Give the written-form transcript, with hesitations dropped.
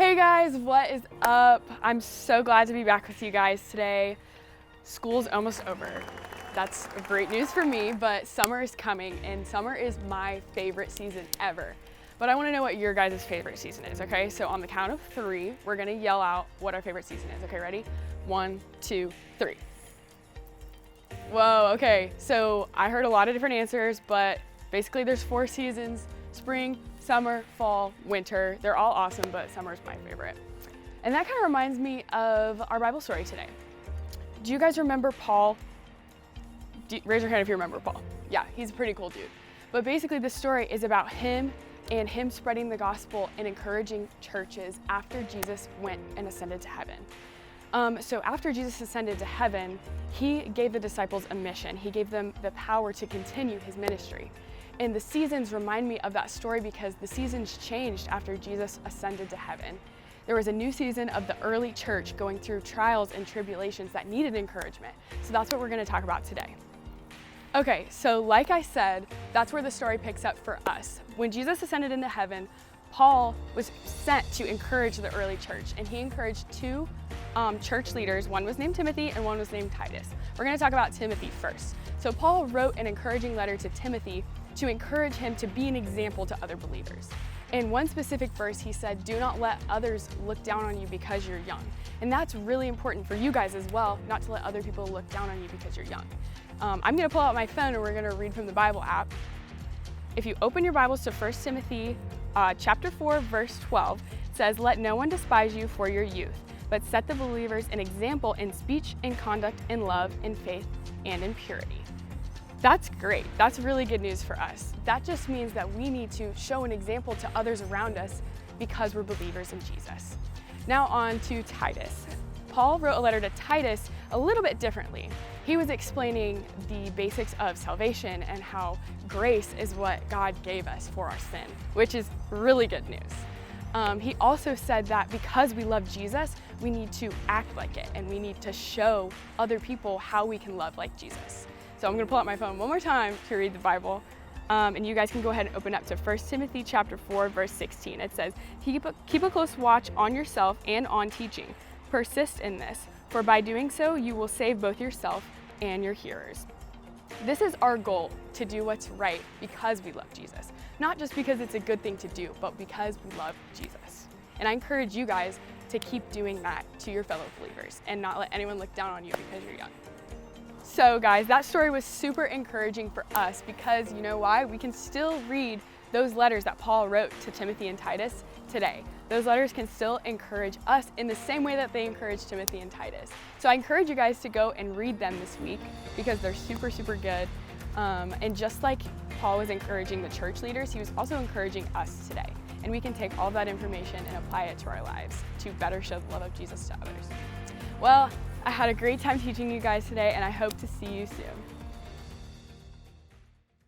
Hey guys, what is up? I'm so glad to be back with you guys today. School's almost over. That's great news for me, but summer is coming and summer is my favorite season ever. But I want to know what your guys' favorite season is, okay? So on the count of 3, we're gonna yell out what our favorite season is. Okay, ready? 1, 2, 3. Whoa, okay. So I heard a lot of different answers, but basically there's 4 seasons: spring, summer, fall, winter. They're all awesome, but summer is my favorite. And that kind of reminds me of our Bible story today. Do you guys remember Paul? Raise your hand if you remember Paul. Yeah, he's a pretty cool dude. But basically the story is about him and him spreading the gospel and encouraging churches after Jesus went and ascended to heaven. So after Jesus ascended to heaven, he gave the disciples a mission. He gave them the power to continue his ministry. And the seasons remind me of that story because the seasons changed after Jesus ascended to heaven. There was a new season of the early church going through trials and tribulations that needed encouragement. So that's what we're going to talk about today. Okay, so like I said, that's where the story picks up for us. When Jesus ascended into heaven, Paul was sent to encourage the early church, and he encouraged 2 church leaders. One was named Timothy and one was named Titus. We're going to talk about Timothy first. So Paul wrote an encouraging letter to Timothy to encourage him to be an example to other believers. In one specific verse, he said, "Do not let others look down on you because you're young." And that's really important for you guys as well, not to let other people look down on you because you're young. I'm going to pull out my phone and we're going to read from the Bible app. If you open your Bibles to 1 Timothy chapter 4, verse 12, it says, "Let no one despise you for your youth, but set the believers an example in speech, in conduct, in love, in faith, and in purity." That's great. That's really good news for us. That just means that we need to show an example to others around us because we're believers in Jesus. Now on to Titus. Paul wrote a letter to Titus a little bit differently. He was explaining the basics of salvation and how grace is what God gave us for our sin, which is really good news. He also said that because we love Jesus, we need to act like it and we need to show other people how we can love like Jesus. So I'm going to pull out my phone one more time to read the Bible. And you guys can go ahead and open up to 1 Timothy chapter 4, verse 16. It says, keep a close watch on yourself and on teaching. Persist in this, for by doing so, you will save both yourself and your hearers. This is our goal, to do what's right because we love Jesus. Not just because it's a good thing to do, but because we love Jesus. And I encourage you guys to keep doing that to your fellow believers and not let anyone look down on you because you're young. So guys, that story was super encouraging for us because you know why? We can still read those letters that Paul wrote to Timothy and Titus today. Those letters can still encourage us in the same way that they encouraged Timothy and Titus. So I encourage you guys to go and read them this week because they're super, super good. And just like Paul was encouraging the church leaders, he was also encouraging us today. And we can take all that information and apply it to our lives to better show the love of Jesus to others. Well, I had a great time teaching you guys today, and I hope to see you soon.